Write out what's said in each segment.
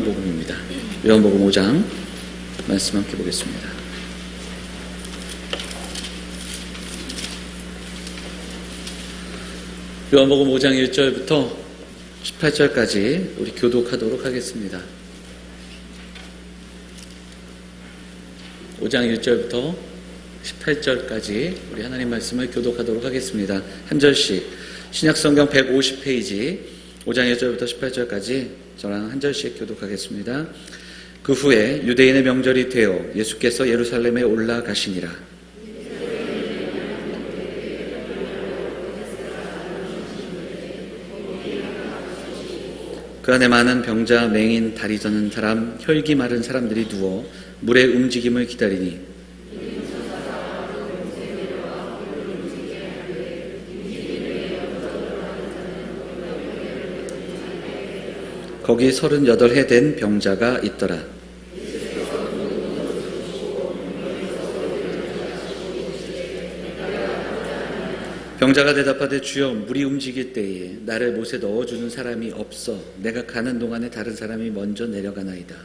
요한복음입니다. 요한복음 5장 말씀 함께 보겠습니다. 요한복음 5장 1절부터 18절까지 우리 교독하도록 하겠습니다. 5장 1절부터 18절까지 우리 하나님 말씀을 교독하도록 하겠습니다. 한 절씩 신약성경 150페이지 5장 1절부터 18절까지 저랑 한 절씩 교독하겠습니다. 그 후에 유대인의 명절이 되어 예수께서 예루살렘에 올라가시니라. 그 안에 많은 병자, 맹인, 다리 저는 사람, 혈기 마른 사람들이 누워 물의 움직임을 기다리니 거기 38해 된 병자가 있더라. 병자가 대답하되 주여 물이 움직일 때에 나를 못에 넣어주는 사람이 없어 내가 가는 동안에 다른 사람이 먼저 내려가나이다.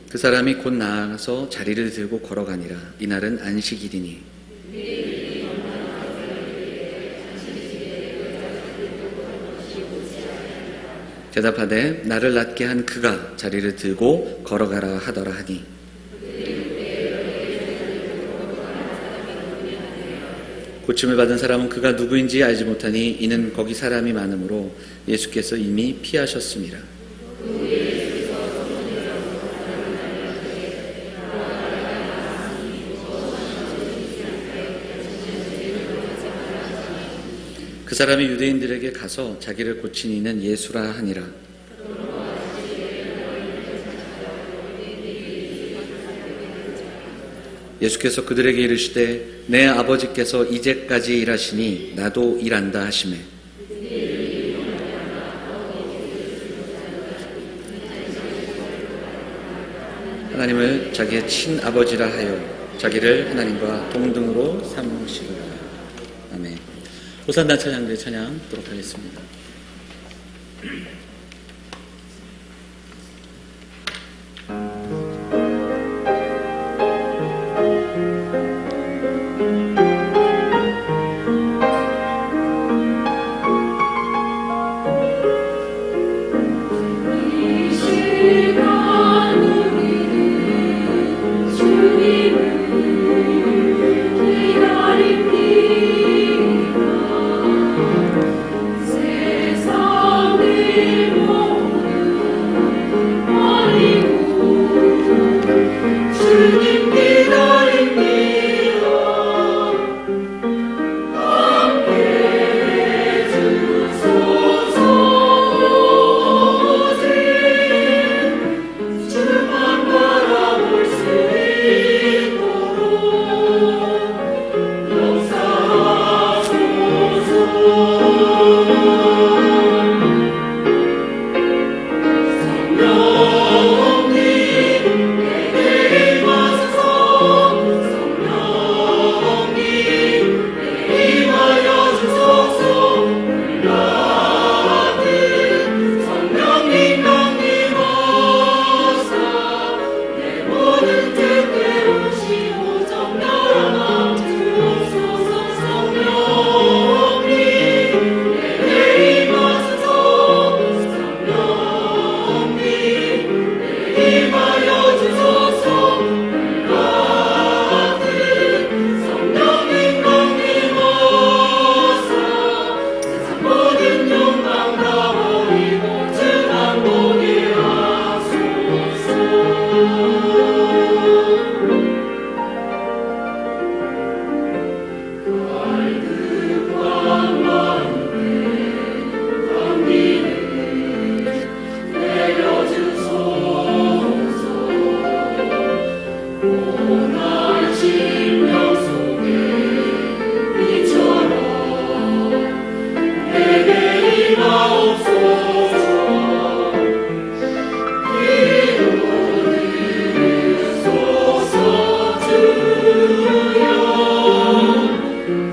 그 사람이 곧 나아가서 자리를 들고 걸어가니라. 이날은 안식일이니 대답하되 나를 낫게 한 그가 자리를 들고 걸어가라 하더라 하니 고침을 받은 사람은 그가 누구인지 알지 못하니 이는 거기 사람이 많으므로 예수께서 이미 피하셨습니다. 그 사람이 유대인들에게 가서 자기를 고친 이는 예수라 하니라. 예수께서 그들에게 이르시되 내 아버지께서 이제까지 일하시니 나도 일한다 하시매 하나님을 자기의 친아버지라 하여 자기를 하나님과 동등으로 삼으시더라. 아멘. 호산나 찬양대 찬양 듣도록 하겠습니다.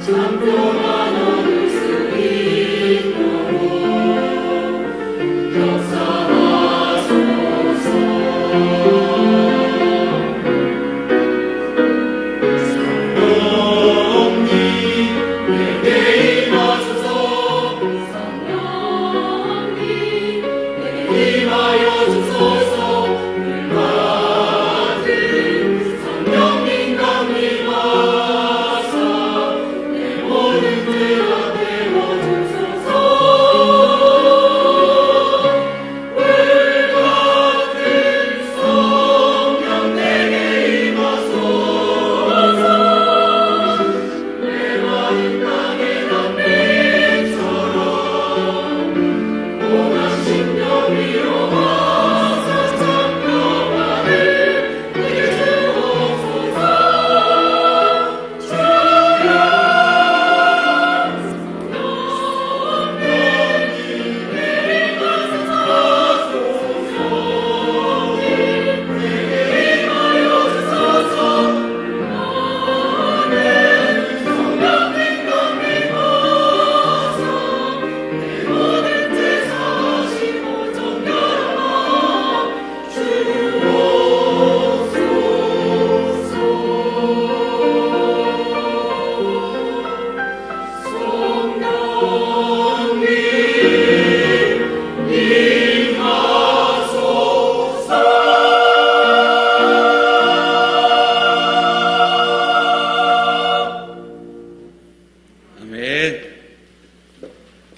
참교만 얻을 수 있도록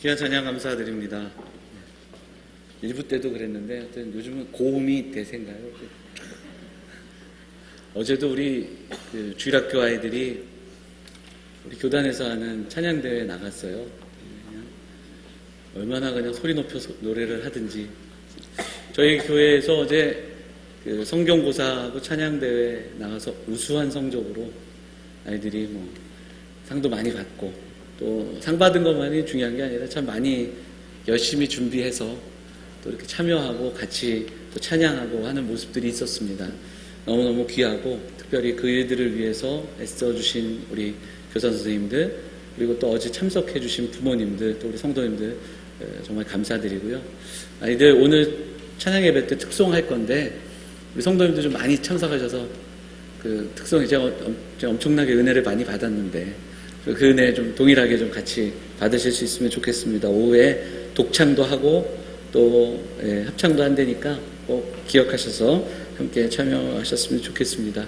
귀한 찬양 감사드립니다. 1부 때도 그랬는데 하여튼 요즘은 고음이 대세인가요? 어제도 우리 주일학교 아이들이 우리 교단에서 하는 찬양대회에 나갔어요. 그냥 얼마나 그냥 소리 높여서 노래를 하든지. 저희 교회에서 어제 성경고사하고 찬양대회 나가서 우수한 성적으로 아이들이 상도 많이 받고, 또 상 받은 것만이 중요한 게 아니라 참 많이 열심히 준비해서 또 이렇게 참여하고 같이 또 찬양하고 하는 모습들이 있었습니다. 너무너무 귀하고, 특별히 그 일들을 위해서 애써주신 우리 교사 선생님들, 그리고 또 어제 참석해주신 부모님들, 또 우리 성도님들 정말 감사드리고요. 아이들 오늘 찬양 예배 때 특송할 건데 우리 성도님들 좀 많이 참석하셔서 그 특송에 제가 엄청나게 은혜를 많이 받았는데 그 은혜 좀 동일하게 좀 같이 받으실 수 있으면 좋겠습니다. 오후에 독창도 하고 또 합창도 한다니까 꼭 기억하셔서 함께 참여하셨으면 좋겠습니다.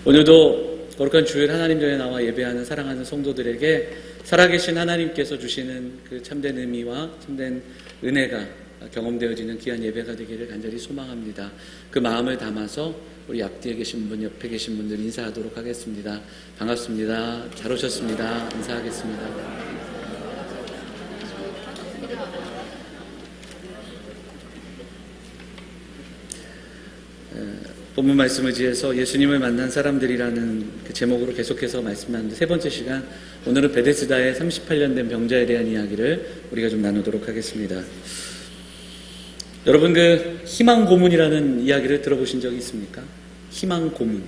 오늘도 거룩한 주일 하나님 전에 나와 예배하는 사랑하는 성도들에게 살아계신 하나님께서 주시는 그 참된 의미와 참된 은혜가 경험되어지는 귀한 예배가 되기를 간절히 소망합니다. 그 마음을 담아서 우리 앞뒤에 계신 분, 옆에 계신 분들 인사하도록 하겠습니다. 반갑습니다. 잘 오셨습니다. 인사하겠습니다. 본문 말씀을 지해서 예수님을 만난 사람들이라는 그 제목으로 계속해서 말씀하는데, 세 번째 시간, 오늘은 베데스다의 38년 된 병자에 대한 이야기를 우리가 좀 나누도록 하겠습니다. 여러분 그 희망 고문이라는 이야기를 들어보신 적이 있습니까? 희망 고문.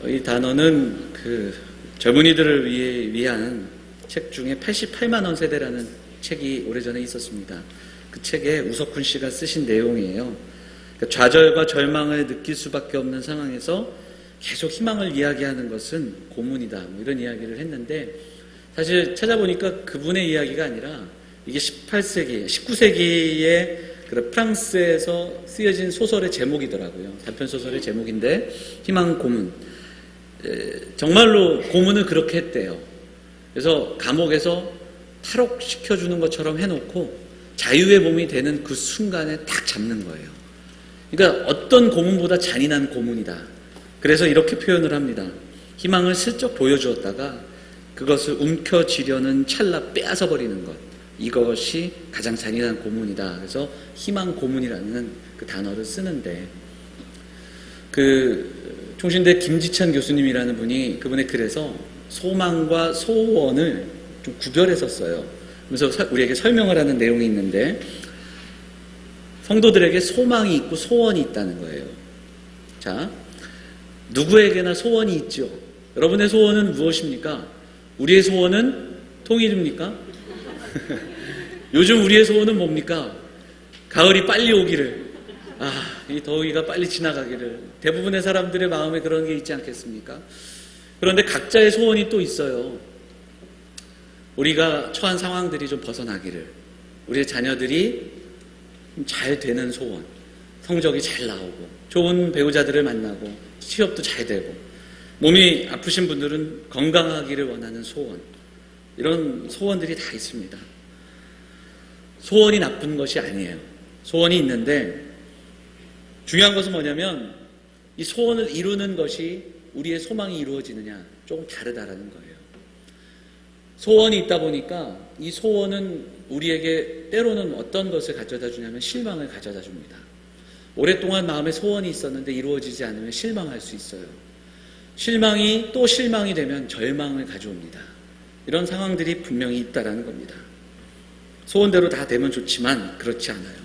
이 단어는 그 젊은이들을 위한 책 중에 88만 원 세대라는 책이 오래전에 있었습니다. 그 책에 우석훈 씨가 쓰신 내용이에요. 그러니까 좌절과 절망을 느낄 수밖에 없는 상황에서 계속 희망을 이야기하는 것은 고문이다, 이런 이야기를 했는데, 사실 찾아보니까 그분의 이야기가 아니라 이게 18세기, 19세기에 프랑스에서 쓰여진 소설의 제목이더라고요. 단편소설의 제목인데, 희망 고문. 정말로 고문을 그렇게 했대요. 그래서 감옥에서 탈옥시켜주는 것처럼 해놓고 자유의 몸이 되는 그 순간에 딱 잡는 거예요. 그러니까 어떤 고문보다 잔인한 고문이다. 그래서 이렇게 표현을 합니다. 희망을 슬쩍 보여주었다가 그것을 움켜쥐려는 찰나 빼앗아 버리는 것. 이것이 가장 잔인한 고문이다. 그래서 희망 고문이라는 그 단어를 쓰는데, 그 총신대 김지찬 교수님이라는 분이 그분의 글에서 소망과 소원을 좀 구별해서 써요. 그래서 우리에게 설명을 하는 내용이 있는데, 성도들에게 소망이 있고 소원이 있다는 거예요. 자, 누구에게나 소원이 있죠. 여러분의 소원은 무엇입니까? 우리의 소원은 통일입니까? 요즘 우리의 소원은 뭡니까? 가을이 빨리 오기를, 이 더위가 빨리 지나가기를. 대부분의 사람들의 마음에 그런 게 있지 않겠습니까? 그런데 각자의 소원이 또 있어요. 우리가 처한 상황들이 좀 벗어나기를, 우리의 자녀들이 잘 되는 소원, 성적이 잘 나오고 좋은 배우자들을 만나고 취업도 잘 되고 몸이 아프신 분들은 건강하기를 원하는 소원, 이런 소원들이 다 있습니다. 소원이 나쁜 것이 아니에요. 소원이 있는데 중요한 것은 뭐냐면 이 소원을 이루는 것이 우리의 소망이 이루어지느냐 조금 다르다라는 거예요. 소원이 있다 보니까 이 소원은 우리에게 때로는 어떤 것을 가져다 주냐면 실망을 가져다 줍니다. 오랫동안 마음에 소원이 있었는데 이루어지지 않으면 실망할 수 있어요. 실망이 또 실망이 되면 절망을 가져옵니다. 이런 상황들이 분명히 있다라는 겁니다. 소원대로 다 되면 좋지만 그렇지 않아요.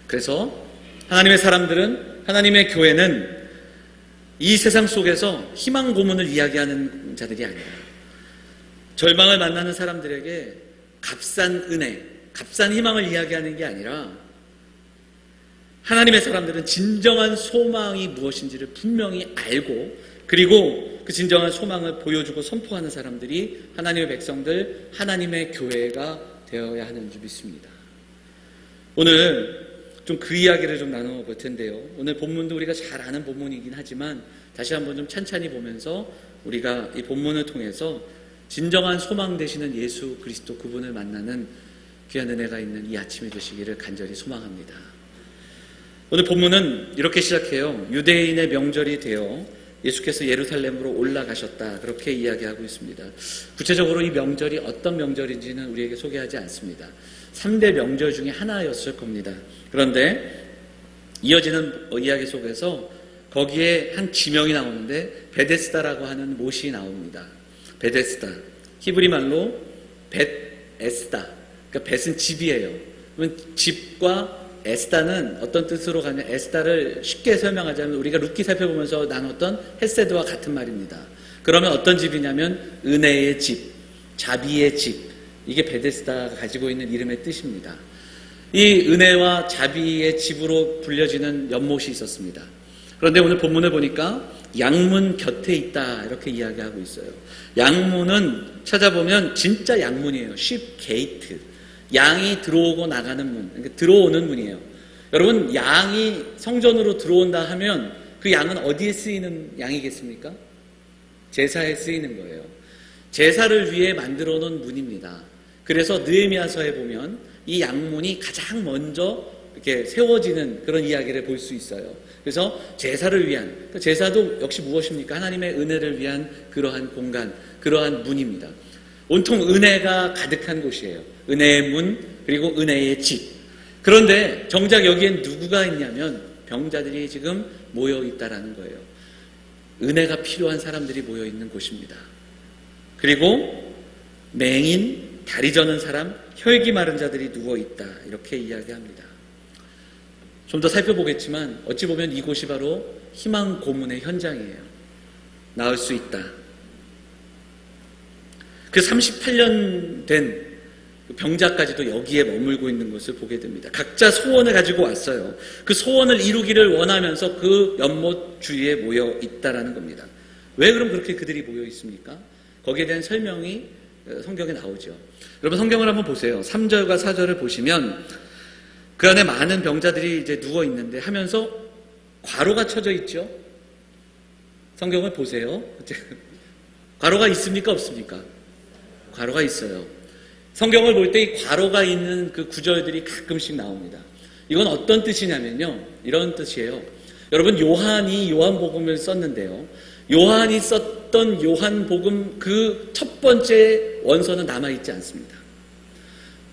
그래서 하나님의 사람들은, 하나님의 교회는 이 세상 속에서 희망 고문을 이야기하는 자들이 아니에요. 절망을 만나는 사람들에게 값싼 은혜, 값싼 희망을 이야기하는 게 아니라 하나님의 사람들은 진정한 소망이 무엇인지를 분명히 알고 그리고 그 진정한 소망을 보여주고 선포하는 사람들이 하나님의 백성들, 하나님의 교회가 되어야 하는 줄 믿습니다. 오늘 좀 그 이야기를 좀 나눠볼 텐데요. 오늘 본문도 우리가 잘 아는 본문이긴 하지만 다시 한번 좀 찬찬히 보면서 우리가 이 본문을 통해서 진정한 소망 되시는 예수 그리스도 그분을 만나는 귀한 은혜가 있는 이 아침이 되시기를 간절히 소망합니다. 오늘 본문은 이렇게 시작해요. 유대인의 명절이 되어 예수께서 예루살렘으로 올라가셨다, 그렇게 이야기하고 있습니다. 구체적으로 이 명절이 어떤 명절인지는 우리에게 소개하지 않습니다. 3대 명절 중에 하나였을 겁니다. 그런데 이어지는 이야기 속에서 거기에 한 지명이 나오는데 베데스다라고 하는 못이 나옵니다. 베데스다, 히브리 말로 벳에스다, 그러니까 벳은 집이에요. 그러면 집과 에스다는 어떤 뜻으로 가면, 에스다를 쉽게 설명하자면 우리가 룻기 살펴보면서 나눴던 헤세드와 같은 말입니다. 그러면 어떤 집이냐면 은혜의 집, 자비의 집, 이게 베데스다가 가지고 있는 이름의 뜻입니다. 이 은혜와 자비의 집으로 불려지는 연못이 있었습니다. 그런데 오늘 본문을 보니까 양문 곁에 있다, 이렇게 이야기하고 있어요. 양문은 찾아보면 진짜 양문이에요. sheep gate, 양이 들어오고 나가는 문, 그러니까 들어오는 문이에요. 여러분, 양이 성전으로 들어온다 하면 그 양은 어디에 쓰이는 양이겠습니까? 제사에 쓰이는 거예요. 제사를 위해 만들어 놓은 문입니다. 그래서 느헤미야서에 보면 이 양문이 가장 먼저 이렇게 세워지는 그런 이야기를 볼 수 있어요. 그래서 제사를 위한, 그러니까 제사도 역시 무엇입니까? 하나님의 은혜를 위한 그러한 공간, 그러한 문입니다. 온통 은혜가 가득한 곳이에요. 은혜의 문, 그리고 은혜의 집. 그런데 정작 여기엔 누구가 있냐면 병자들이 지금 모여 있다라는 거예요. 은혜가 필요한 사람들이 모여 있는 곳입니다. 그리고 맹인, 다리 저는 사람, 혈기 마른 자들이 누워 있다, 이렇게 이야기합니다. 좀 더 살펴보겠지만 어찌 보면 이곳이 바로 희망 고문의 현장이에요. 나을 수 있다. 그 38년 된 병자까지도 여기에 머물고 있는 것을 보게 됩니다. 각자 소원을 가지고 왔어요. 그 소원을 이루기를 원하면서 그 연못 주위에 모여 있다라는 겁니다. 왜 그럼 그렇게 그들이 모여 있습니까? 거기에 대한 설명이 성경에 나오죠. 여러분, 성경을 한번 보세요. 3절과 4절을 보시면 그 안에 많은 병자들이 이제 누워 있는데 하면서 괄호가 쳐져 있죠. 성경을 보세요. 괄호가 있습니까? 없습니까? 괄호가 있어요. 성경을 볼 때 이 괄호가 있는 그 구절들이 가끔씩 나옵니다. 이건 어떤 뜻이냐면요, 이런 뜻이에요. 여러분, 요한이 요한복음을 썼는데요, 요한이 썼던 요한복음 그 첫 번째 원서는 남아있지 않습니다.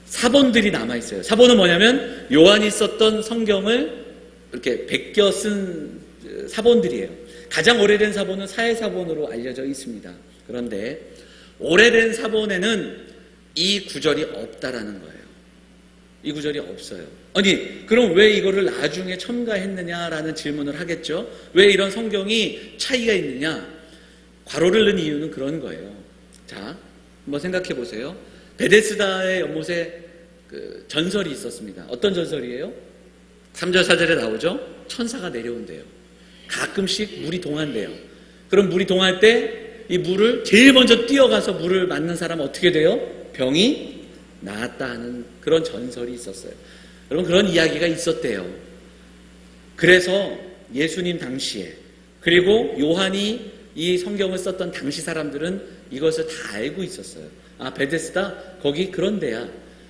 사본들이 남아있어요. 사본은 뭐냐면 요한이 썼던 성경을 이렇게 베껴 쓴 사본들이에요. 가장 오래된 사본은 사해사본으로 알려져 있습니다. 그런데 오래된 사본에는 이 구절이 없다라는 거예요. 이 구절이 없어요. 아니, 그럼 왜 이거를 나중에 첨가했느냐라는 질문을 하겠죠. 왜 이런 성경이 차이가 있느냐? 괄호를 넣은 이유는 그런 거예요. 자, 한번 생각해 보세요. 베데스다의 연못에 그 전설이 있었습니다. 어떤 전설이에요? 3절 4절에 나오죠. 천사가 내려온대요. 가끔씩 물이 동한대요. 그럼 물이 동할 때 이 물을 제일 먼저 뛰어가서 물을 맞는 사람은 어떻게 돼요? 병이 나았다 하는 그런 전설이 있었어요. 여러분, 그런 이야기가 있었대요. 그래서 예수님 당시에, 그리고 요한이 이 성경을 썼던 당시 사람들은 이것을 다 알고 있었어요. 아, 베데스다? 거기 그런 데야.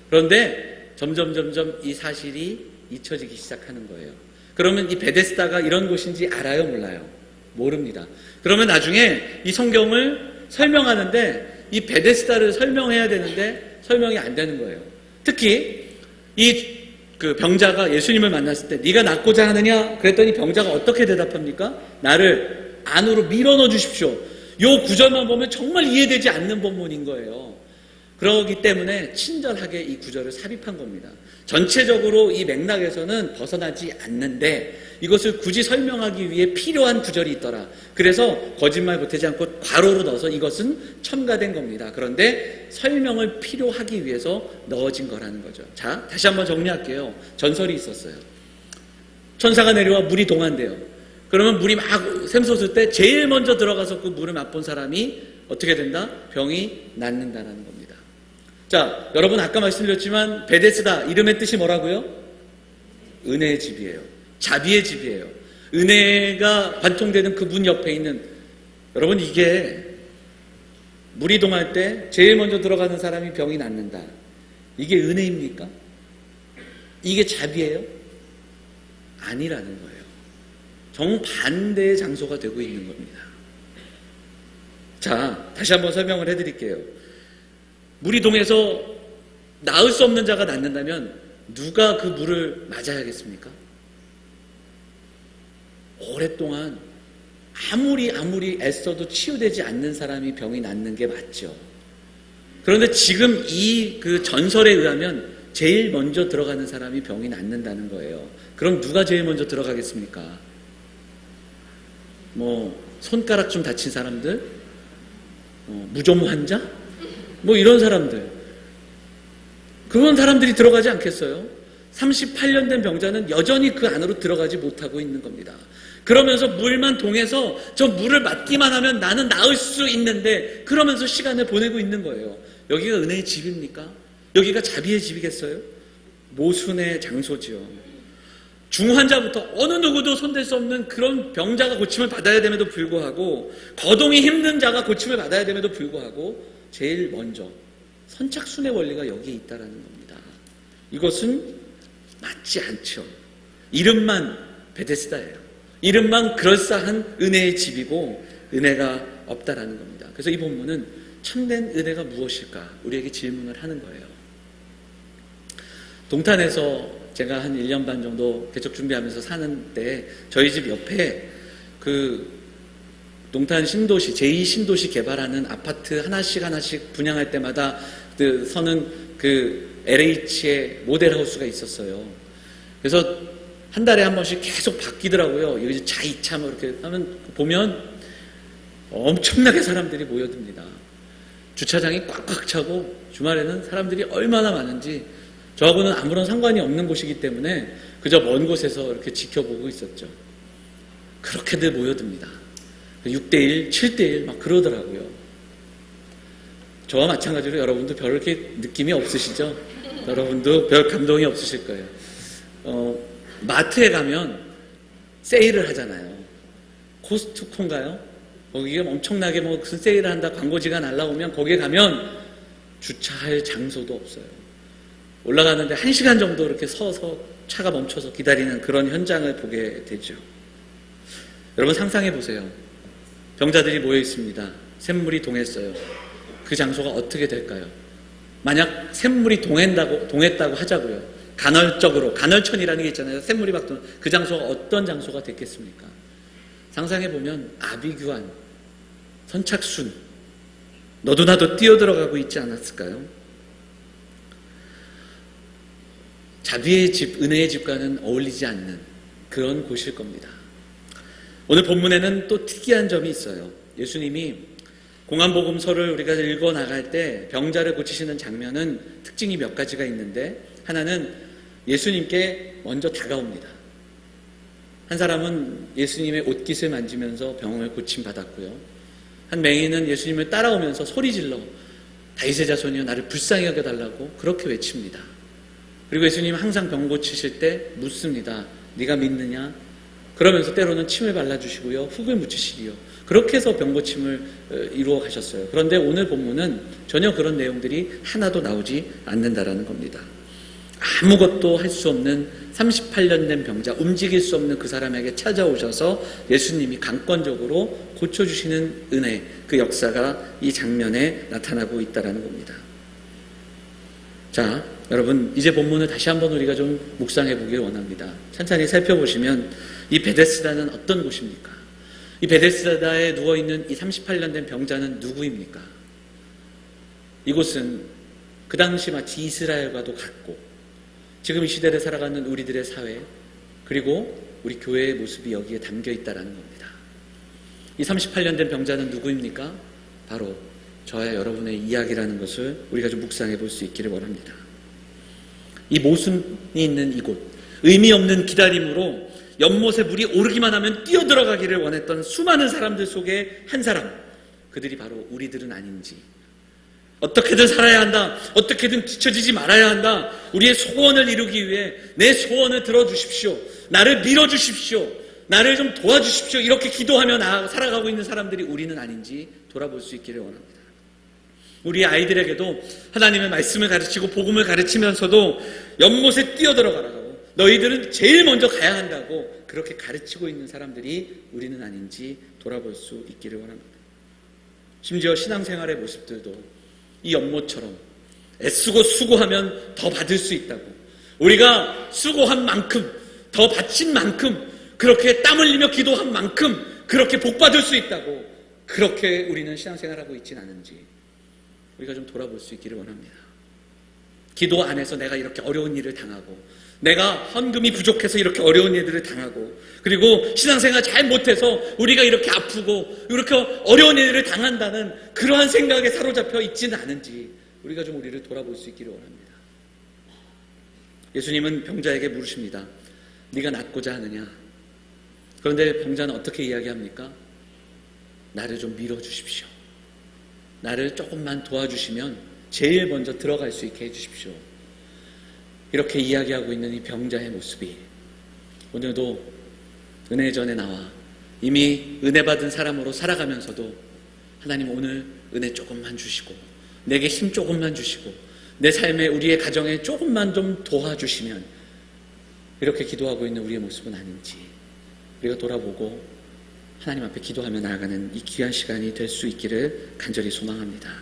그런데 점점 이 사실이 잊혀지기 시작하는 거예요. 그러면 이 베데스다가 이런 곳인지 알아요? 몰라요? 모릅니다. 그러면 나중에 이 성경을 설명하는데 이 베데스다를 설명해야 되는데 설명이 안 되는 거예요. 특히 그 병자가 예수님을 만났을 때 네가 낫고자 하느냐? 그랬더니 병자가 어떻게 대답합니까? 나를 안으로 밀어넣어 주십시오. 요 구절만 보면 정말 이해되지 않는 본문인 거예요. 그러기 때문에 친절하게 이 구절을 삽입한 겁니다. 전체적으로 이 맥락에서는 벗어나지 않는데 이것을 굳이 설명하기 위해 필요한 구절이 있더라. 그래서 거짓말 보태지 않고 괄호로 넣어서 이것은 첨가된 겁니다. 그런데 설명을 필요하기 위해서 넣어진 거라는 거죠. 자, 다시 한번 정리할게요. 전설이 있었어요. 천사가 내려와 물이 동한대요. 그러면 물이 막 샘솟을 때 제일 먼저 들어가서 그 물을 맛본 사람이 어떻게 된다? 병이 낫는다는 겁니다. 자, 여러분 아까 말씀드렸지만 베데스다 이름의 뜻이 뭐라고요? 은혜의 집이에요. 자비의 집이에요. 은혜가 관통되는 그 문 옆에 있는, 여러분, 이게 물이 동할 때 제일 먼저 들어가는 사람이 병이 낫는다. 이게 은혜입니까? 이게 자비예요? 아니라는 거예요. 정반대의 장소가 되고 있는 겁니다. 자, 다시 한번 설명을 해드릴게요. 물이 동해서 나을 수 없는 자가 낫는다면 누가 그 물을 맞아야겠습니까? 오랫동안 아무리 애써도 치유되지 않는 사람이 병이 낫는 게 맞죠. 그런데 지금 이 그 전설에 의하면 제일 먼저 들어가는 사람이 병이 낫는다는 거예요. 그럼 누가 제일 먼저 들어가겠습니까? 손가락 좀 다친 사람들? 무좀 환자? 이런 사람들. 그런 사람들이 들어가지 않겠어요? 38년 된 병자는 여전히 그 안으로 들어가지 못하고 있는 겁니다. 그러면서 물만 동해서 저 물을 맞기만 하면 나는 나을 수 있는데 그러면서 시간을 보내고 있는 거예요. 여기가 은혜의 집입니까? 여기가 자비의 집이겠어요? 모순의 장소지요. 중환자부터 어느 누구도 손댈 수 없는 그런 병자가 고침을 받아야 됨에도 불구하고, 거동이 힘든 자가 고침을 받아야 됨에도 불구하고 제일 먼저 선착순의 원리가 여기에 있다는 겁니다. 이것은 맞지 않죠. 이름만 베데스다예요. 이름만 그럴싸한 은혜의 집이고 은혜가 없다라는 겁니다. 그래서 이 본문은 참된 은혜가 무엇일까? 우리에게 질문을 하는 거예요. 동탄에서 제가 한 1년 반 정도 개척 준비하면서 사는데 저희 집 옆에 그 동탄 신도시, 제2신도시 개발하는 아파트 하나씩 분양할 때마다 서는 그 LH의 모델하우스가 있었어요. 그래서 한 달에 한 번씩 계속 바뀌더라고요. 여기 자2차 이렇게 하면 보면 엄청나게 사람들이 모여듭니다. 주차장이 꽉꽉 차고 주말에는 사람들이 얼마나 많은지 저하고는 아무런 상관이 없는 곳이기 때문에 그저 먼 곳에서 이렇게 지켜보고 있었죠. 그렇게들 모여듭니다. 6대1, 7대1 막 그러더라고요. 저와 마찬가지로 여러분도 별 이렇게 느낌이 없으시죠? 여러분도 별 감동이 없으실 거예요. 마트에 가면 세일을 하잖아요. 코스트코인가요? 거기가 엄청나게 무슨 세일을 한다, 광고지가 날라오면 거기에 가면 주차할 장소도 없어요. 올라가는데 1시간 정도 이렇게 서서 차가 멈춰서 기다리는 그런 현장을 보게 되죠. 여러분 상상해 보세요. 병자들이 모여 있습니다. 샘물이 동했어요. 그 장소가 어떻게 될까요? 만약 샘물이 동했다고 하자고요. 간헐적으로, 간헐천이라는 게 있잖아요. 샘물이 막 도는 그 장소가 어떤 장소가 됐겠습니까? 상상해 보면 아비규환, 선착순, 너도 나도 뛰어들어가고 있지 않았을까요? 자비의 집, 은혜의 집과는 어울리지 않는 그런 곳일 겁니다. 오늘 본문에는 또 특이한 점이 있어요. 예수님이 공안복음서를 우리가 읽어 나갈 때 병자를 고치시는 장면은 특징이 몇 가지가 있는데, 하나는 예수님께 먼저 다가옵니다. 한 사람은 예수님의 옷깃을 만지면서 병을 고침받았고요. 한 맹인은 예수님을 따라오면서 소리질러 다윗의 자손이여 나를 불쌍히 여겨달라고 그렇게 외칩니다. 그리고 예수님 항상 병 고치실 때 묻습니다. 네가 믿느냐? 그러면서 때로는 침을 발라주시고요. 흙을 묻히시리요. 그렇게 해서 병 고침을 이루어 가셨어요. 그런데 오늘 본문은 전혀 그런 내용들이 하나도 나오지 않는다라는 겁니다. 아무것도 할 수 없는 38년 된 병자, 움직일 수 없는 그 사람에게 찾아오셔서 예수님이 강권적으로 고쳐주시는 은혜, 그 역사가 이 장면에 나타나고 있다는 겁니다. 자, 여러분, 이제 본문을 다시 한번 우리가 좀 묵상해 보길 원합니다. 찬찬히 살펴보시면 이 베데스다는 어떤 곳입니까? 이 베데스다에 누워있는 이 38년 된 병자는 누구입니까? 이곳은 그 당시 마치 이스라엘과도 같고 지금 이 시대를 살아가는 우리들의 사회, 그리고 우리 교회의 모습이 여기에 담겨 있다는 겁니다. 이 38년 된 병자는 누구입니까? 바로 저와 여러분의 이야기라는 것을 우리가 좀 묵상해 볼 수 있기를 원합니다. 이 모순이 있는 이곳, 의미 없는 기다림으로 연못에 물이 오르기만 하면 뛰어들어가기를 원했던 수많은 사람들 속에 한 사람, 그들이 바로 우리들은 아닌지, 어떻게든 살아야 한다, 어떻게든 뒤처지지 말아야 한다, 우리의 소원을 이루기 위해 내 소원을 들어주십시오, 나를 밀어주십시오, 나를 좀 도와주십시오, 이렇게 기도하며 살아가고 있는 사람들이 우리는 아닌지 돌아볼 수 있기를 원합니다. 우리 아이들에게도 하나님의 말씀을 가르치고 복음을 가르치면서도 연못에 뛰어들어가라고, 너희들은 제일 먼저 가야 한다고 그렇게 가르치고 있는 사람들이 우리는 아닌지 돌아볼 수 있기를 원합니다. 심지어 신앙생활의 모습들도 이 연못처럼 애쓰고 수고하면 더 받을 수 있다고, 우리가 수고한 만큼, 더 바친 만큼, 그렇게 땀 흘리며 기도한 만큼 그렇게 복 받을 수 있다고, 그렇게 우리는 신앙생활하고 있진 않은지 우리가 좀 돌아볼 수 있기를 원합니다. 기도 안에서 내가 이렇게 어려운 일을 당하고, 내가 헌금이 부족해서 이렇게 어려운 일들을 당하고, 그리고 신앙생활 잘 못해서 우리가 이렇게 아프고 이렇게 어려운 일을 당한다는 그러한 생각에 사로잡혀 있지는 않은지 우리가 좀 우리를 돌아볼 수 있기를 원합니다. 예수님은 병자에게 물으십니다. 네가 낫고자 하느냐? 그런데 병자는 어떻게 이야기합니까? 나를 좀 밀어주십시오. 나를 조금만 도와주시면 제일 먼저 들어갈 수 있게 해주십시오. 이렇게 이야기하고 있는 이 병자의 모습이 오늘도 은혜전에 나와 이미 은혜 받은 사람으로 살아가면서도 하나님 오늘 은혜 조금만 주시고, 내게 힘 조금만 주시고, 내 삶에 우리의 가정에 조금만 좀 도와주시면, 이렇게 기도하고 있는 우리의 모습은 아닌지 우리가 돌아보고 하나님 앞에 기도하며 나아가는 이 귀한 시간이 될 수 있기를 간절히 소망합니다.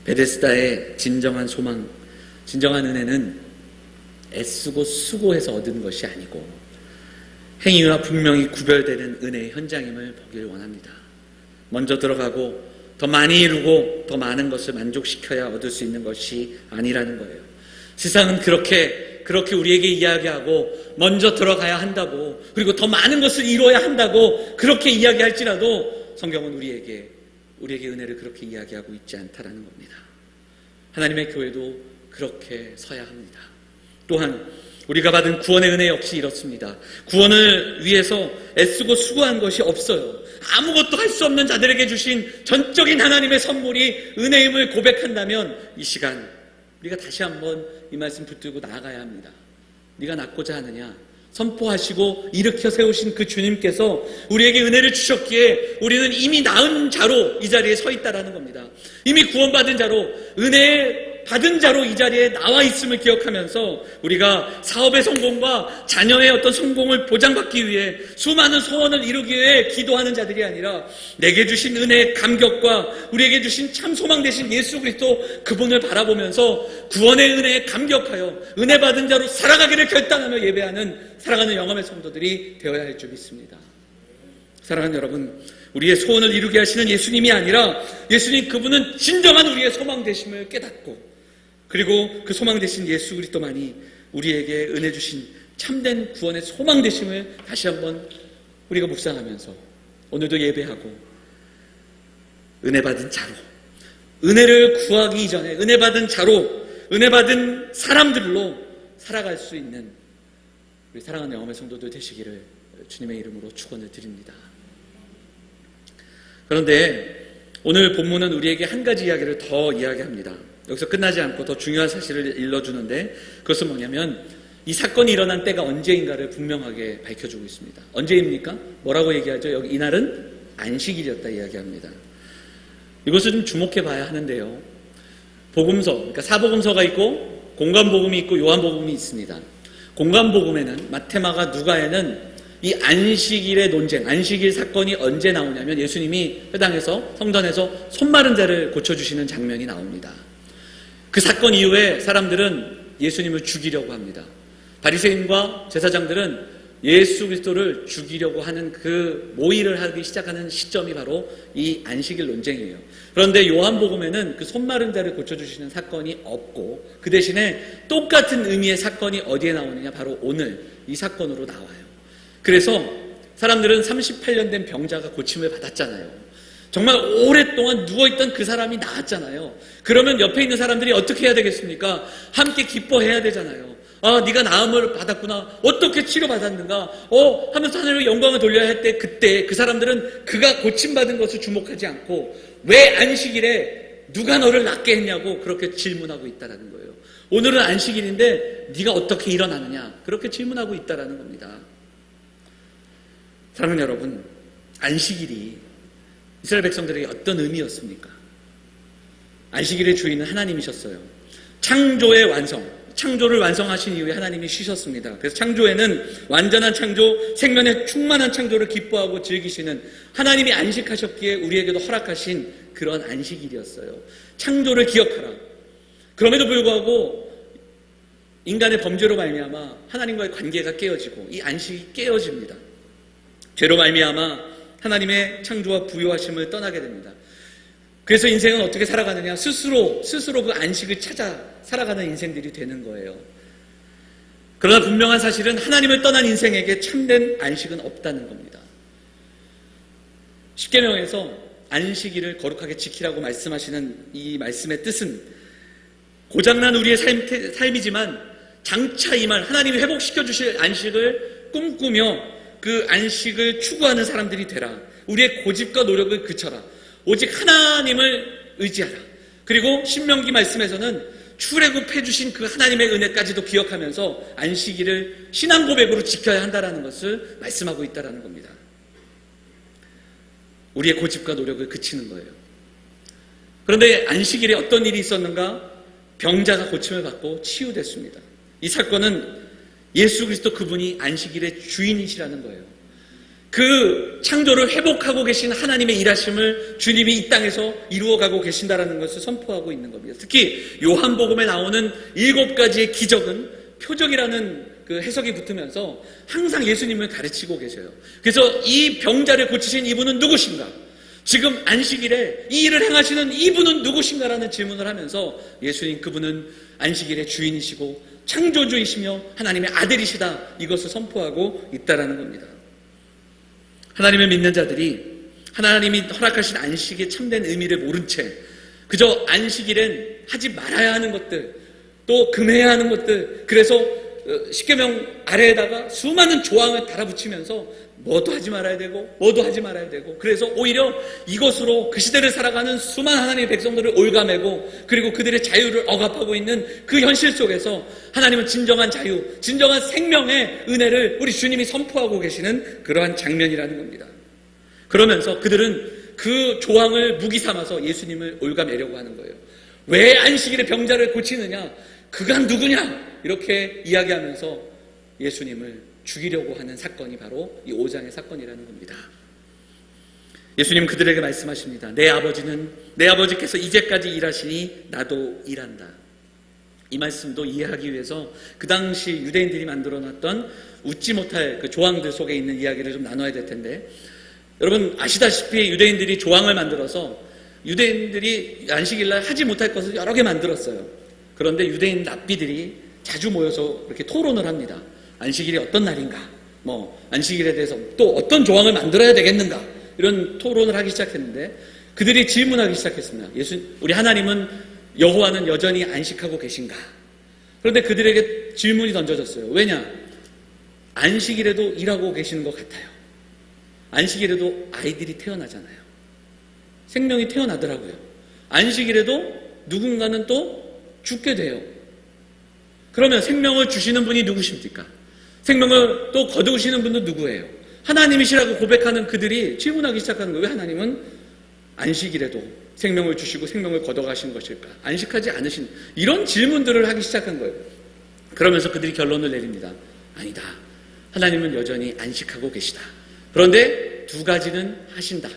베데스다의 진정한 소망, 진정한 은혜는 애쓰고 수고해서 얻은 것이 아니고 행위와 분명히 구별되는 은혜의 현장임을 보길 원합니다. 먼저 들어가고 더 많이 이루고 더 많은 것을 만족시켜야 얻을 수 있는 것이 아니라는 거예요. 세상은 그렇게 우리에게 이야기하고 먼저 들어가야 한다고, 그리고 더 많은 것을 이루어야 한다고 그렇게 이야기할지라도 성경은 우리에게 은혜를 그렇게 이야기하고 있지 않다라는 겁니다. 하나님의 교회도 그렇게 서야 합니다. 또한 우리가 받은 구원의 은혜 역시 이렇습니다. 구원을 위해서 애쓰고 수고한 것이 없어요. 아무것도 할 수 없는 자들에게 주신 전적인 하나님의 선물이 은혜임을 고백한다면 이 시간 우리가 다시 한번 이 말씀 붙들고 나아가야 합니다. 네가 낫고자 하느냐? 선포하시고 일으켜 세우신 그 주님께서 우리에게 은혜를 주셨기에 우리는 이미 나은 자로 이 자리에 서 있다라는 겁니다. 이미 구원받은 자로, 은혜 받은 자로 이 자리에 나와 있음을 기억하면서 우리가 사업의 성공과 자녀의 어떤 성공을 보장받기 위해 수많은 소원을 이루기 위해 기도하는 자들이 아니라 내게 주신 은혜의 감격과 우리에게 주신 참 소망 되신 예수 그리스도 그분을 바라보면서 구원의 은혜에 감격하여 은혜 받은 자로 살아가기를 결단하며 예배하는 사랑하는 영암의 성도들이 되어야 할 줄 믿습니다. 사랑하는 여러분, 우리의 소원을 이루게 하시는 예수님이 아니라 예수님 그분은 진정한 우리의 소망 되심을 깨닫고, 그리고 그 소망 되신 예수 그리스도만이 우리에게 은혜 주신 참된 구원의 소망 되심을 다시 한번 우리가 묵상하면서 오늘도 예배하고 은혜 받은 자로, 은혜를 구하기 이전에 은혜 받은 자로, 은혜 받은 사람들로 살아갈 수 있는 우리 사랑하는 영암의 성도들 되시기를 주님의 이름으로 축원을 드립니다. 그런데 오늘 본문은 우리에게 한 가지 이야기를 더 이야기합니다. 여기서 끝나지 않고 더 중요한 사실을 일러주는데, 그것은 뭐냐면 이 사건이 일어난 때가 언제인가를 분명하게 밝혀주고 있습니다. 언제입니까? 뭐라고 얘기하죠? 여기 이날은 안식일이었다 이야기합니다. 이것을 좀 주목해 봐야 하는데요. 복음서, 그러니까 사복음서가 있고 공관복음이 있고 요한복음이 있습니다. 공관복음에는 마태마가 누가에는 이 안식일의 논쟁, 안식일 사건이 언제 나오냐면 예수님이 회당에서 성전에서 손 마른 자를 고쳐주시는 장면이 나옵니다. 그 사건 이후에 사람들은 예수님을 죽이려고 합니다. 바리새인과 제사장들은 예수 그리스도를 죽이려고 하는 그 모의를 하기 시작하는 시점이 바로 이 안식일 논쟁이에요. 그런데 요한복음에는 그 손 마른 자를 고쳐주시는 사건이 없고 그 대신에 똑같은 의미의 사건이 어디에 나오느냐, 바로 오늘 이 사건으로 나와요. 그래서 사람들은 38년 된 병자가 고침을 받았잖아요. 정말 오랫동안 누워있던 그 사람이 나았잖아요. 그러면 옆에 있는 사람들이 어떻게 해야 되겠습니까? 함께 기뻐해야 되잖아요. 아, 네가 나음을 받았구나. 어떻게 치료받았는가? 하면서 하나님의 영광을 돌려야 할 때, 그때 그 사람들은 그가 고침받은 것을 주목하지 않고 왜 안식일에 누가 너를 낫게 했냐고 그렇게 질문하고 있다는 거예요. 오늘은 안식일인데 네가 어떻게 일어나느냐, 그렇게 질문하고 있다는 겁니다. 사랑하는 여러분, 안식일이 이스라엘 백성들에게 어떤 의미였습니까? 안식일의 주인은 하나님이셨어요. 창조의 완성, 창조를 완성하신 이후에 하나님이 쉬셨습니다. 그래서 창조에는 완전한 창조, 생명의 충만한 창조를 기뻐하고 즐기시는 하나님이 안식하셨기에 우리에게도 허락하신 그런 안식일이었어요. 창조를 기억하라. 그럼에도 불구하고 인간의 범죄로 말미암아 하나님과의 관계가 깨어지고 이 안식이 깨어집니다. 죄로 말미암아 하나님의 창조와 부요하심을 떠나게 됩니다. 그래서 인생은 어떻게 살아가느냐? 스스로 그 안식을 찾아 살아가는 인생들이 되는 거예요. 그러나 분명한 사실은 하나님을 떠난 인생에게 참된 안식은 없다는 겁니다. 십계명에서 안식일을 거룩하게 지키라고 말씀하시는 이 말씀의 뜻은 고장난 우리의 삶이지만 장차 임할 하나님이 회복시켜 주실 안식을 꿈꾸며 그 안식을 추구하는 사람들이 되라. 우리의 고집과 노력을 그쳐라. 오직 하나님을 의지하라. 그리고 신명기 말씀에서는 출애굽해 주신 그 하나님의 은혜까지도 기억하면서 안식일을 신앙 고백으로 지켜야 한다는 것을 말씀하고 있다는 겁니다. 우리의 고집과 노력을 그치는 거예요. 그런데 안식일에 어떤 일이 있었는가? 병자가 고침을 받고 치유됐습니다. 이 사건은 예수 그리스도 그분이 안식일의 주인이시라는 거예요. 그 창조를 회복하고 계신 하나님의 일하심을 주님이 이 땅에서 이루어가고 계신다는 것을 선포하고 있는 겁니다. 특히 요한복음에 나오는 7가지의 기적은 표적이라는 그 해석이 붙으면서 항상 예수님을 가르치고 계셔요. 그래서 이 병자를 고치신 이분은 누구신가? 지금 안식일에 이 일을 행하시는 이분은 누구신가라는 질문을 하면서 예수님 그분은 안식일의 주인이시고 창조주이시며 하나님의 아들이시다, 이것을 선포하고 있다는 겁니다. 하나님을 믿는 자들이 하나님이 허락하신 안식의 참된 의미를 모른 채 그저 안식일엔 하지 말아야 하는 것들, 또 금해야 하는 것들, 그래서 십계명 아래에다가 수많은 조항을 달아붙이면서 뭐도 하지 말아야 되고 뭐도 하지 말아야 되고, 그래서 오히려 이것으로 그 시대를 살아가는 수많은 하나님의 백성들을 올가매고 그리고 그들의 자유를 억압하고 있는 그 현실 속에서 하나님은 진정한 자유, 진정한 생명의 은혜를 우리 주님이 선포하고 계시는 그러한 장면이라는 겁니다. 그러면서 그들은 그 조항을 무기 삼아서 예수님을 올가매려고 하는 거예요. 왜 안식일에 병자를 고치느냐? 그가 누구냐? 이렇게 이야기하면서 예수님을 죽이려고 하는 사건이 바로 이 5장의 사건이라는 겁니다. 예수님 그들에게 말씀하십니다. 내 아버지께서 이제까지 일하시니 나도 일한다. 이 말씀도 이해하기 위해서 그 당시 유대인들이 만들어놨던 웃지 못할 그 조항들 속에 있는 이야기를 좀 나눠야 될 텐데, 여러분 아시다시피 유대인들이 조항을 만들어서 유대인들이 안식일날 하지 못할 것을 여러 개 만들었어요. 그런데 유대인 랍비들이 자주 모여서 이렇게 토론을 합니다. 안식일이 어떤 날인가? 안식일에 대해서 또 어떤 조항을 만들어야 되겠는가? 이런 토론을 하기 시작했는데 그들이 질문하기 시작했습니다. 우리 하나님은 여호와는 여전히 안식하고 계신가? 그런데 그들에게 질문이 던져졌어요. 왜냐? 안식일에도 일하고 계시는 것 같아요. 안식일에도 아이들이 태어나잖아요. 생명이 태어나더라고요. 안식일에도 누군가는 또 죽게 돼요. 그러면 생명을 주시는 분이 누구십니까? 생명을 또 거두시는 분도 누구예요? 하나님이시라고 고백하는 그들이 질문하기 시작하는 거예요. 왜 하나님은 안식일에도 생명을 주시고 생명을 걷어가신 것일까? 안식하지 않으신, 이런 질문들을 하기 시작한 거예요. 그러면서 그들이 결론을 내립니다. 아니다. 하나님은 여전히 안식하고 계시다. 그런데 두 가지는 하신다.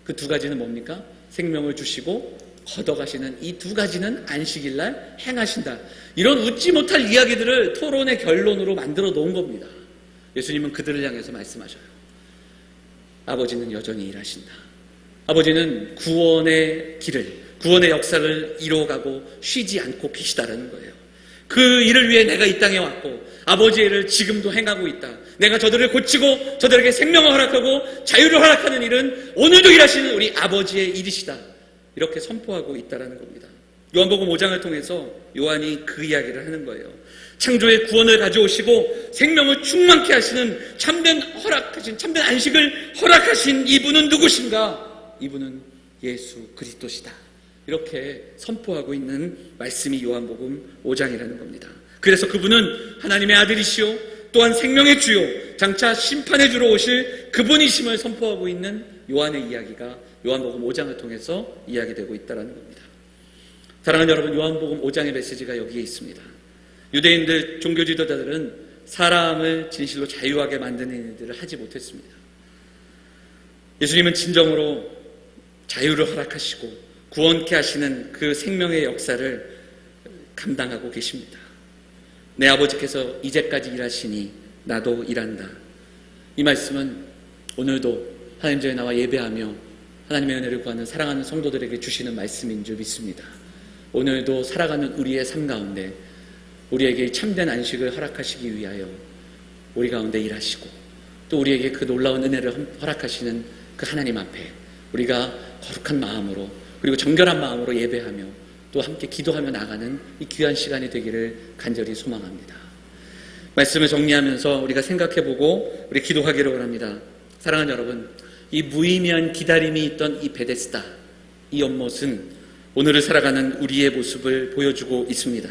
그 두 가지는 뭡니까? 생명을 주시고 걷어가시는 이 두 가지는 안식일날 행하신다. 이런 웃지 못할 이야기들을 토론의 결론으로 만들어 놓은 겁니다. 예수님은 그들을 향해서 말씀하셔요. 아버지는 여전히 일하신다. 아버지는 구원의 길을, 구원의 역사를 이루어가고 쉬지 않고 계시다라는 거예요. 그 일을 위해 내가 이 땅에 왔고 아버지의 일을 지금도 행하고 있다. 내가 저들을 고치고 저들에게 생명을 허락하고 자유를 허락하는 일은 오늘도 일하시는 우리 아버지의 일이시다. 이렇게 선포하고 있다는 겁니다. 요한복음 5장을 통해서 요한이 그 이야기를 하는 거예요. 창조의 구원을 가져오시고 생명을 충만케 하시는 참된 안식을 허락하신 이분은 누구신가? 이분은 예수 그리스도시다. 이렇게 선포하고 있는 말씀이 요한복음 5장이라는 겁니다. 그래서 그분은 하나님의 아들이시오, 또한 생명의 주요, 장차 심판의 주로 오실 그분이심을 선포하고 있는 요한의 이야기가 요한복음 5장을 통해서 이야기되고 있다는 겁니다. 사랑하는 여러분, 요한복음 5장의 메시지가 여기에 있습니다. 유대인들, 종교 지도자들은 사람을 진실로 자유하게 만드는 일들을 하지 못했습니다. 예수님은 진정으로 자유를 허락하시고 구원케 하시는 그 생명의 역사를 감당하고 계십니다. 내 아버지께서 이제까지 일하시니 나도 일한다. 이 말씀은 오늘도 하나님 전에 나와 예배하며 하나님의 은혜를 구하는 사랑하는 성도들에게 주시는 말씀인 줄 믿습니다. 오늘도 살아가는 우리의 삶 가운데 우리에게 참된 안식을 허락하시기 위하여 우리 가운데 일하시고 또 우리에게 그 놀라운 은혜를 허락하시는 그 하나님 앞에 우리가 거룩한 마음으로 그리고 정결한 마음으로 예배하며 또 함께 기도하며 나가는 이 귀한 시간이 되기를 간절히 소망합니다. 말씀을 정리하면서 우리가 생각해보고 우리 기도하기를 원합니다. 사랑하는 여러분, 이 무의미한 기다림이 있던 이 베데스다, 이 연못은 오늘을 살아가는 우리의 모습을 보여주고 있습니다.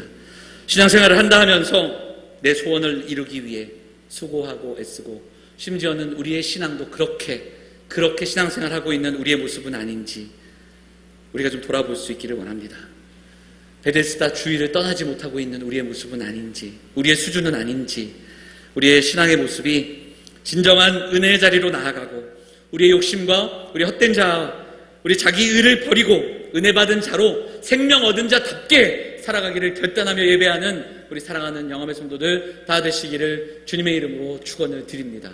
신앙생활을 한다 하면서 내 소원을 이루기 위해 수고하고 애쓰고 심지어는 우리의 신앙도 그렇게 신앙생활하고 있는 우리의 모습은 아닌지 우리가 좀 돌아볼 수 있기를 원합니다. 베데스다 주위를 떠나지 못하고 있는 우리의 모습은 아닌지, 우리의 수준은 아닌지, 우리의 신앙의 모습이 진정한 은혜의 자리로 나아가고 우리의 욕심과 우리 헛된 자아, 우리 자기 의를 버리고 은혜 받은 자로 생명 얻은 자답게 살아가기를 결단하며 예배하는 우리 사랑하는 영암의 성도들 다 되시기를 주님의 이름으로 축원을 드립니다.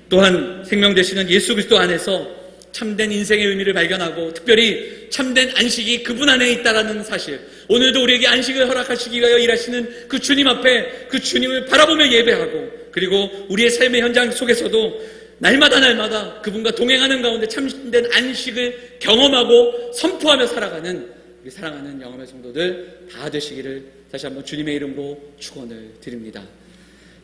또한 생명 되시는 예수 그리스도 안에서 참된 인생의 의미를 발견하고 특별히 참된 안식이 그분 안에 있다는 사실, 오늘도 우리에게 안식을 허락하시기 위하여 일하시는 그 주님 앞에 그 주님을 바라보며 예배하고 그리고 우리의 삶의 현장 속에서도 날마다 그분과 동행하는 가운데 참된 안식을 경험하고 선포하며 살아가는 우리 사랑하는 영암의 성도들 다 되시기를 다시 한번 주님의 이름으로 축원을 드립니다.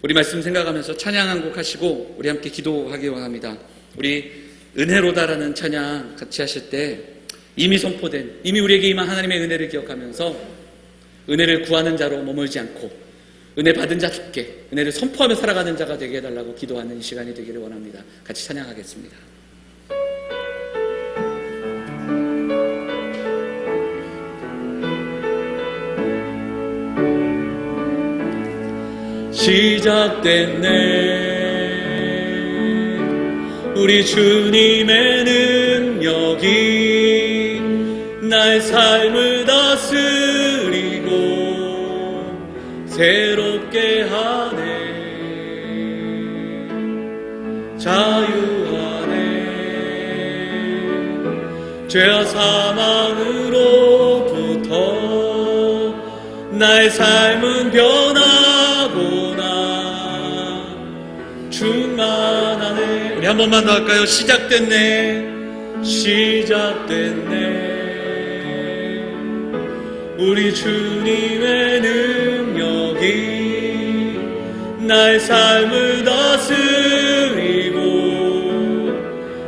우리 말씀 생각하면서 찬양 한 곡 하시고 우리 함께 기도하기 원합니다. 우리 은혜로다라는 찬양 같이 하실 때 이미 선포된, 이미 우리에게 임한 하나님의 은혜를 기억하면서 은혜를 구하는 자로 머물지 않고 은혜 받은 자답게 은혜를 선포하며 살아가는 자가 되게 해달라고 기도하는 이 시간이 되기를 원합니다. 같이 찬양하겠습니다. 시작됐네 우리 주님의 능력이 나의 삶을 다스리고 새롭게 하네 자유하네 죄와 사망으로부터 나의 삶은 변하구나 충만하네. 우리 한 번만 더 할까요? 시작됐네 우리 주님의 능력이 나의 삶을 다스리고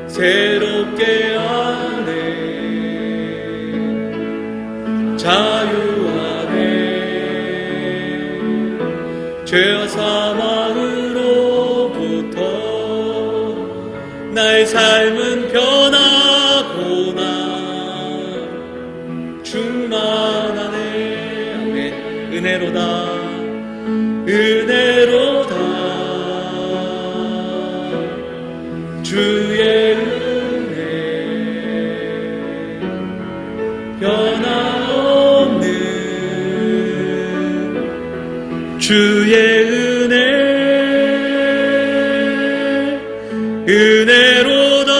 새롭게 하네 자유하네. 죄와 사망으로부터 나의 삶은 변하구나. 충만하네. 아멘. 은혜로다. 은혜로다. 주의 은혜 변함없는 주의 은혜 은혜로다.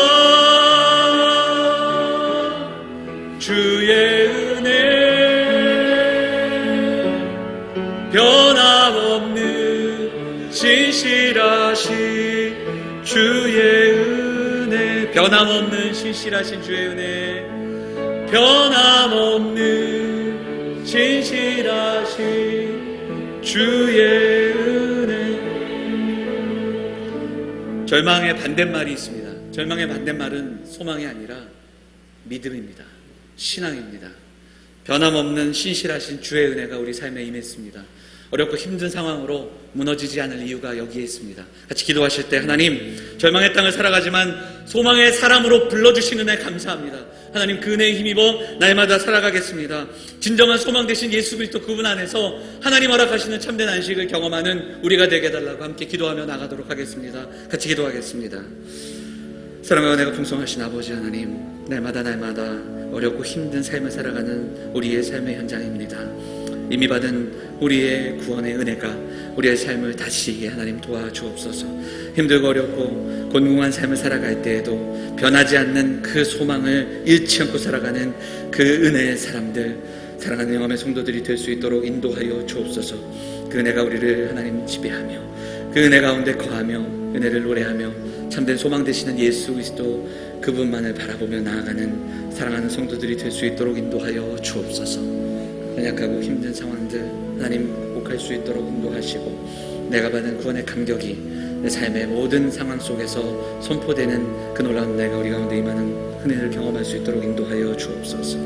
주의 은혜 변함없는 신실하신 주의 은혜 변함없는 신실하신 주의 은혜 변함없는 신실하신 주의 은혜. 절망의 반대말이 있습니다. 절망의 반대말은 소망이 아니라 믿음입니다. 신앙입니다. 변함없는 신실하신 주의 은혜가 우리 삶에 임했습니다. 어렵고 힘든 상황으로 무너지지 않을 이유가 여기에 있습니다. 같이 기도하실 때, 하나님, 절망의 땅을 살아가지만 소망의 사람으로 불러주신 은혜 감사합니다. 하나님, 그 은혜에 힘입어 날마다 살아가겠습니다. 진정한 소망 되신 예수 그리스도 그분 안에서 하나님 허락하시는 참된 안식을 경험하는 우리가 되게 해달라고 함께 기도하며 나가도록 하겠습니다. 같이 기도하겠습니다. 사랑과 은혜가 풍성하신 아버지 하나님, 날마다 어렵고 힘든 삶을 살아가는 우리의 삶의 현장입니다. 이미 받은 우리의 구원의 은혜가 우리의 삶을 다시 하나님 도와주옵소서. 힘들고 어렵고 곤궁한 삶을 살아갈 때에도 변하지 않는 그 소망을 잃지 않고 살아가는 그 은혜의 사람들, 사랑하는 영암의 성도들이 될 수 있도록 인도하여 주옵소서. 그 은혜가 우리를 하나님 지배하며 그 은혜 가운데 거하며 은혜를 노래하며 참된 소망 되시는 예수 그리스도 그분만을 바라보며 나아가는 사랑하는 성도들이 될 수 있도록 인도하여 주옵소서. 연약하고 힘든 상황들 하나님 극복할 수 있도록 인도하시고, 내가 받은 구원의 감격이 내 삶의 모든 상황 속에서 선포되는 그 놀라운 은혜가 우리 가운데 임하는 은혜를 경험할 수 있도록 인도하여 주옵소서.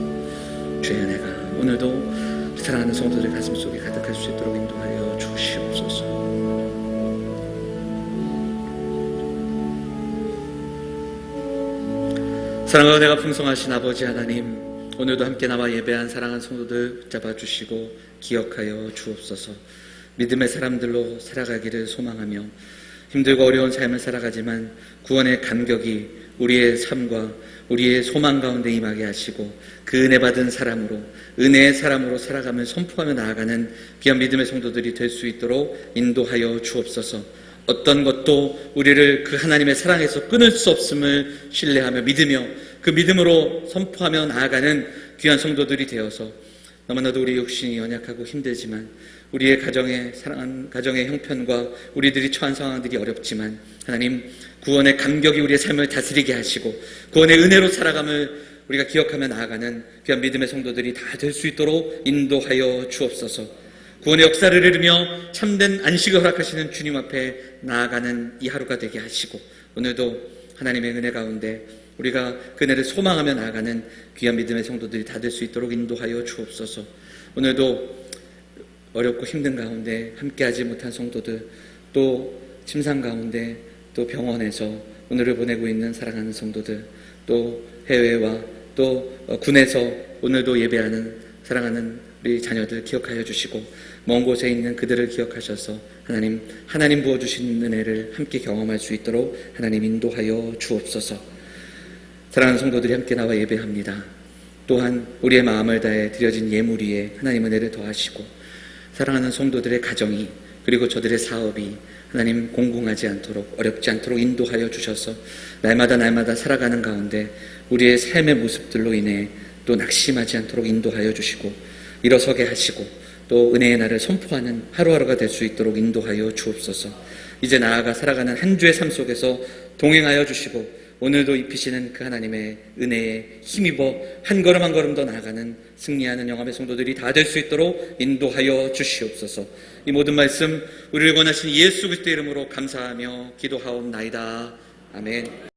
주의 은혜가 오늘도 사랑하는 성도들 가슴 속에 가득할 수 있도록 인도하여 주시옵소서. 사랑과 은혜가 풍성하신 아버지 하나님, 오늘도 함께 나와 예배한 사랑하는 성도들 잡아주시고 기억하여 주옵소서. 믿음의 사람들로 살아가기를 소망하며 힘들고 어려운 삶을 살아가지만 구원의 감격이 우리의 삶과 우리의 소망 가운데 임하게 하시고, 그 은혜 받은 사람으로, 은혜의 사람으로 살아가며 선포하며 나아가는 귀한 믿음의 성도들이 될 수 있도록 인도하여 주옵소서. 어떤 것도 우리를 그 하나님의 사랑에서 끊을 수 없음을 신뢰하며 믿으며 그 믿음으로 선포하며 나아가는 귀한 성도들이 되어서, 너무나도 우리 육신이 연약하고 힘들지만 우리의 사랑하는 가정의 형편과 우리들이 처한 상황들이 어렵지만 하나님, 구원의 감격이 우리의 삶을 다스리게 하시고 구원의 은혜로 살아감을 우리가 기억하며 나아가는 귀한 믿음의 성도들이 다 될 수 있도록 인도하여 주옵소서. 구원의 역사를 이루며 참된 안식을 허락하시는 주님 앞에 나아가는 이 하루가 되게 하시고, 오늘도 하나님의 은혜 가운데 우리가 그 은혜를 소망하며 나아가는 귀한 믿음의 성도들이 다 될 수 있도록 인도하여 주옵소서. 오늘도 어렵고 힘든 가운데 함께하지 못한 성도들, 또 침상 가운데, 또 병원에서 오늘을 보내고 있는 사랑하는 성도들, 또 해외와 또 군에서 오늘도 예배하는 사랑하는 우리 자녀들 기억하여 주시고, 먼 곳에 있는 그들을 기억하셔서 하나님 부어주신 은혜를 함께 경험할 수 있도록 하나님 인도하여 주옵소서. 사랑하는 성도들이 함께 나와 예배합니다. 또한 우리의 마음을 다해 드려진 예물 위에 하나님 은혜를 더하시고, 사랑하는 성도들의 가정이, 그리고 저들의 사업이 하나님 공공하지 않도록, 어렵지 않도록 인도하여 주셔서 날마다 살아가는 가운데 우리의 삶의 모습들로 인해 또 낙심하지 않도록 인도하여 주시고, 일어서게 하시고, 또 은혜의 날을 선포하는 하루하루가 될 수 있도록 인도하여 주옵소서. 이제 나아가 살아가는 한 주의 삶 속에서 동행하여 주시고, 오늘도 입히시는 그 하나님의 은혜에 힘입어 한 걸음 한 걸음 더 나아가는 승리하는 영암의 성도들이 다 될 수 있도록 인도하여 주시옵소서. 이 모든 말씀 우리를 권하신 예수 그리스도의 이름으로 감사하며 기도하옵나이다. 아멘.